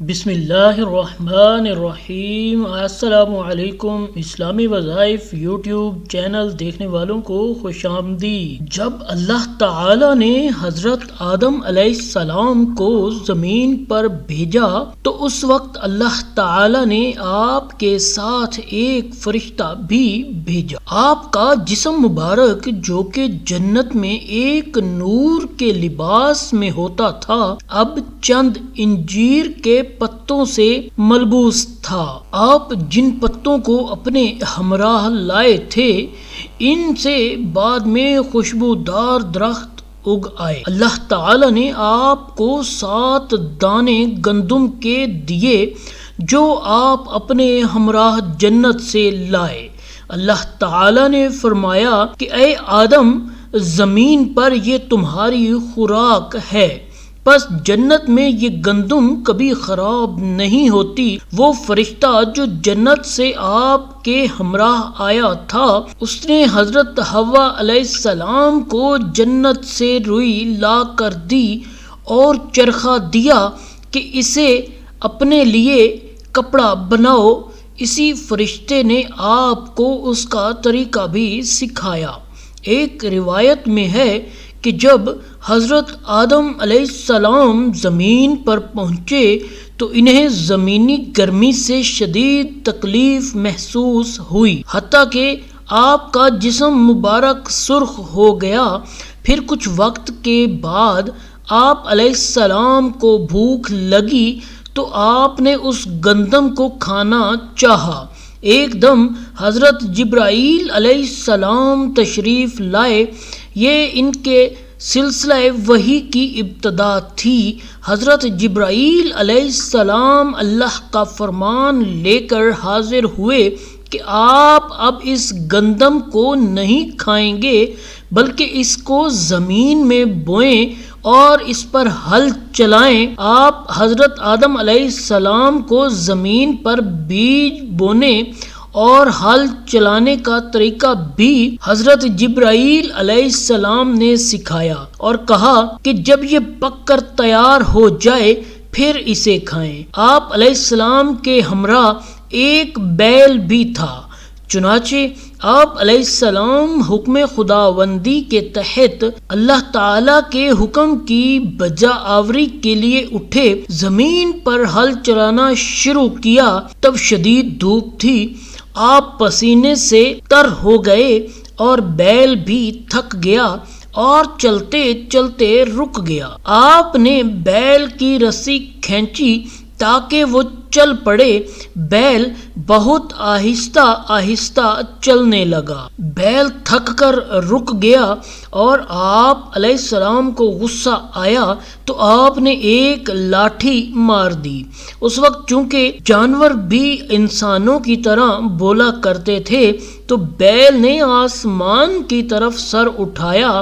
بسم اللہ الرحمن الرحیم۔ السلام علیکم۔ اسلامی وظائف یوٹیوب چینل دیکھنے والوں کو خوش آمدید۔ جب اللہ تعالی نے حضرت آدم علیہ السلام کو زمین پر بھیجا تو اس وقت اللہ تعالی نے آپ کے ساتھ ایک فرشتہ بھی بھیجا۔ آپ کا جسم مبارک جو کہ جنت میں ایک نور کے لباس میں ہوتا تھا، اب چند انجیر کے پتوں سے ملبوس تھا۔ آپ جن پتوں کو اپنے ہمراہ لائے تھے ان سے بعد میں خوشبودار درخت اگ آئے۔ اللہ تعالی نے آپ کو 7 دانے گندم کے دیے جو آپ اپنے ہمراہ جنت سے لائے۔ اللہ تعالی نے فرمایا کہ اے آدم، زمین پر یہ تمہاری خوراک ہے، پس جنت میں یہ گندم کبھی خراب نہیں ہوتی۔ وہ فرشتہ جو جنت سے آپ کے ہمراہ آیا تھا، اس نے حضرت حوا علیہ السلام کو جنت سے روئی لا کر دی اور چرخا دیا کہ اسے اپنے لیے کپڑا بناؤ۔ اسی فرشتے نے آپ کو اس کا طریقہ بھی سکھایا۔ ایک روایت میں ہے کہ جب حضرت آدم علیہ السلام زمین پر پہنچے تو انہیں زمینی گرمی سے شدید تکلیف محسوس ہوئی، حتیٰ کہ آپ کا جسم مبارک سرخ ہو گیا۔ پھر کچھ وقت کے بعد آپ علیہ السلام کو بھوک لگی تو آپ نے اس گندم کو کھانا چاہا۔ ایک دم حضرت جبرائیل علیہ السلام تشریف لائے۔ یہ ان کے سلسلہ وحی کی ابتدا تھی۔ حضرت جبرائیل علیہ السلام اللہ کا فرمان لے کر حاضر ہوئے کہ آپ اب اس گندم کو نہیں کھائیں گے بلکہ اس کو زمین میں بوئیں اور اس پر ہل چلائیں۔ آپ حضرت آدم علیہ السلام کو زمین پر بیج بونے اور ہل چلانے کا طریقہ بھی حضرت جبرائیل علیہ السلام نے سکھایا اور کہا کہ جب یہ پک کر تیار ہو جائے پھر اسے کھائیں۔ آپ علیہ السلام کے ہمراہ ایک بیل بھی تھا، چنانچہ آپ علیہ السلام حکم خداوندی کے تحت اللہ تعالی کے حکم کی بجا آوری کے لیے اٹھے، زمین پر ہل چلانا شروع کیا۔ تب شدید دھوپ تھی، آپ پسینے سے تر ہو گئے اور بیل بھی تھک گیا اور چلتے چلتے رک گیا۔ آپ نے بیل کی رسی کھینچی تاکہ وہ چل پڑے۔ بیل بہت آہستہ آہستہ چلنے لگا۔ بیل تھک کر رک گیا اور آپ علیہ السلام کو غصہ آیا تو آپ نے ایک لاٹھی مار دی۔ اس وقت چونکہ جانور بھی انسانوں کی طرح بولا کرتے تھے تو بیل نے آسمان کی طرف سر اٹھایا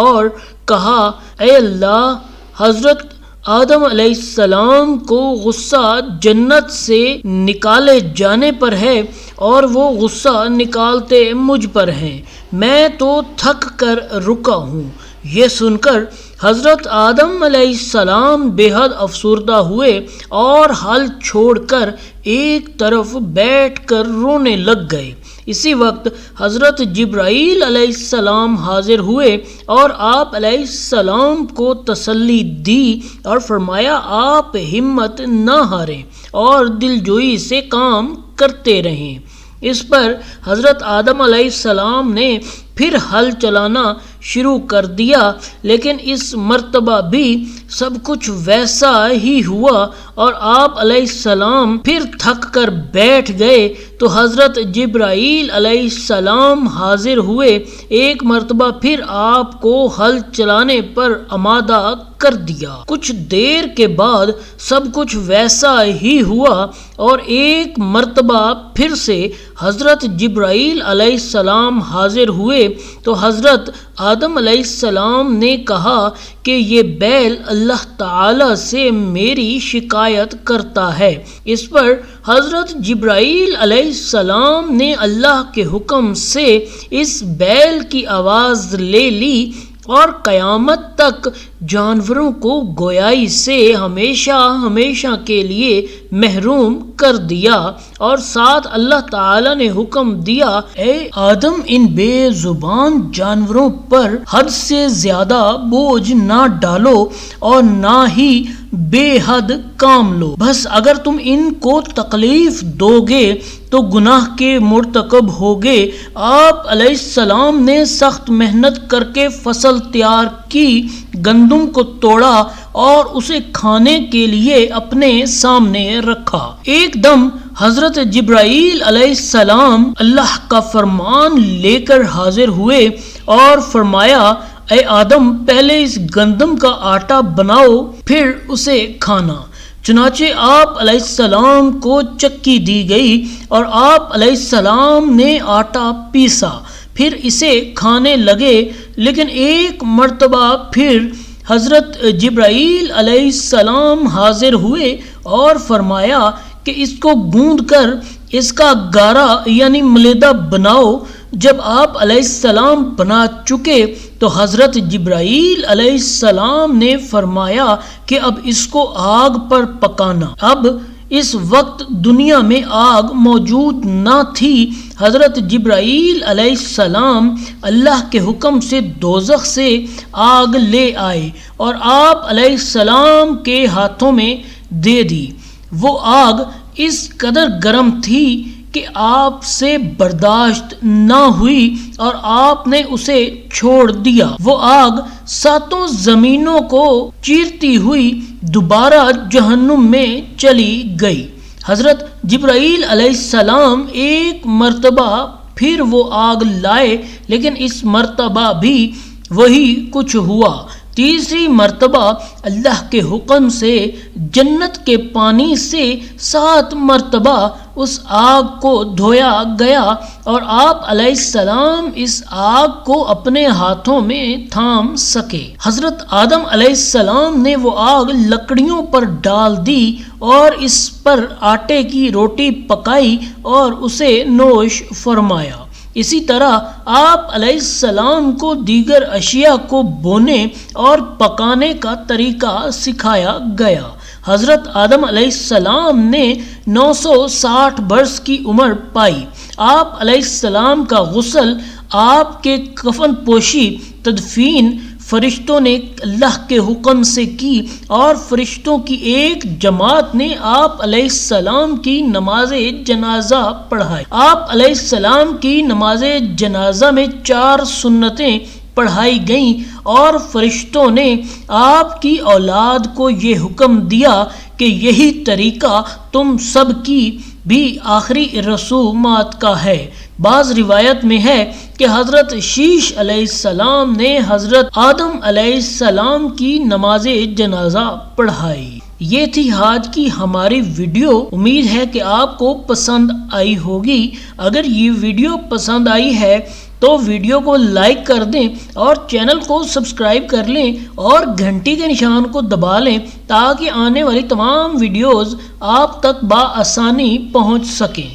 اور کہا، اے اللہ، حضرت آدم علیہ السلام کو غصہ جنت سے نکالے جانے پر ہے اور وہ غصہ نکالتے مجھ پر ہیں، میں تو تھک کر رکا ہوں۔ یہ سن کر حضرت آدم علیہ السلام بے حد افسردہ ہوئے اور ہل چھوڑ کر ایک طرف بیٹھ کر رونے لگ گئے۔ اسی وقت حضرت جبرائیل علیہ السلام حاضر ہوئے اور آپ علیہ السلام کو تسلی دی اور فرمایا، آپ ہمت نہ ہاریں اور دلجوئی سے کام کرتے رہیں۔ اس پر حضرت آدم علیہ السلام نے پھر ہل چلانا شروع کر دیا، لیکن اس مرتبہ بھی سب کچھ ویسا ہی ہوا اور آپ علیہ السلام پھر تھک کر بیٹھ گئے تو حضرت جبرائیل علیہ السلام حاضر ہوئے۔ ایک مرتبہ پھر آپ کو ہل چلانے پر آمادہ کر دیا۔ کچھ دیر کے بعد سب کچھ ویسا ہی ہوا اور ایک مرتبہ پھر سے حضرت جبرائیل علیہ السلام حاضر ہوئے تو حضرت آدم علیہ السلام نے کہا کہ یہ بیل اللہ تعالی سے میری شکایت کرتا ہے۔ اس پر حضرت جبرائیل علیہ السلام نے اللہ کے حکم سے اس بیل کی آواز لے لی اور قیامت تک جانوروں کو گویائی سے ہمیشہ ہمیشہ کے لیے محروم کر دیا، اور ساتھ اللہ تعالی نے حکم دیا اے آدم ان بے زبان جانوروں پر حد سے زیادہ بوجھ نہ ڈالو اور نہ ہی بے حد کام لو، بس اگر تم ان کو تکلیف دو گے تو گناہ کے مرتکب ہوگے۔ آپ علیہ السلام نے سخت محنت کر کے فصل تیار کی، گندم کو توڑا اور اسے کھانے کے لیے اپنے سامنے رکھا۔ ایک دم حضرت جبرائیل علیہ السلام اللہ کا فرمان لے کر حاضر ہوئے اور فرمایا اے آدم پہلے اس گندم کا آٹا بناؤ پھر اسے کھانا۔ چنانچہ آپ علیہ السلام کو چکی دی گئی اور آپ علیہ السلام نے آٹا پیسا، پھر اسے کھانے لگے، لیکن ایک مرتبہ پھر حضرت جبرائیل علیہ السلام حاضر ہوئے اور فرمایا کہ اس کو گوندھ کر اس کا گارا یعنی ملیدہ بناؤ۔ جب آپ علیہ السلام بنا چکے تو حضرت جبرائیل علیہ السلام نے فرمایا کہ اب اس کو آگ پر پکانا۔ اب اس وقت دنیا میں آگ موجود نہ تھی۔ حضرت جبرائیل علیہ السلام اللہ کے حکم سے دوزخ سے آگ لے آئے اور آپ علیہ السلام کے ہاتھوں میں دے دی۔ وہ آگ اس قدر گرم تھی کہ آپ سے برداشت نہ ہوئی اور آپ نے اسے چھوڑ دیا۔ وہ آگ 7 زمینوں کو چیرتی ہوئی دوبارہ جہنم میں چلی گئی۔ حضرت جبرائیل علیہ السلام ایک مرتبہ پھر وہ آگ لائے، لیکن اس مرتبہ بھی وہی کچھ ہوا۔ تیسری مرتبہ اللہ کے حکم سے جنت کے پانی سے 7 مرتبہ اس آگ کو دھویا گیا اور آپ علیہ السلام اس آگ کو اپنے ہاتھوں میں تھام سکے۔ حضرت آدم علیہ السلام نے وہ آگ لکڑیوں پر ڈال دی اور اس پر آٹے کی روٹی پکائی اور اسے نوش فرمایا۔ اسی طرح آپ علیہ السلام کو دیگر اشیاء کو بونے اور پکانے کا طریقہ سکھایا گیا۔ حضرت آدم علیہ السلام نے 960 برس کی عمر پائی۔ آپ علیہ السلام کا غسل، آپ کے کفن پوشی، تدفین فرشتوں نے اللہ کے حکم سے کی اور فرشتوں کی ایک جماعت نے آپ علیہ السلام کی نماز جنازہ پڑھائی۔ آپ علیہ السلام کی نماز جنازہ میں 4 سنتیں پڑھائی گئیں اور فرشتوں نے آپ کی اولاد کو یہ حکم دیا کہ یہی طریقہ تم سب کی بھی آخری رسومات کا ہے۔ بعض روایت میں ہے کہ حضرت شیش علیہ السلام نے حضرت آدم علیہ السلام کی نماز جنازہ پڑھائی۔ یہ تھی آج کی ہماری ویڈیو۔ امید ہے کہ آپ کو پسند آئی ہوگی۔ اگر یہ ویڈیو پسند آئی ہے تو ویڈیو کو لائک کر دیں اور چینل کو سبسکرائب کر لیں اور گھنٹی کے نشان کو دبا لیں تاکہ آنے والی تمام ویڈیوز آپ تک بآسانی پہنچ سکیں۔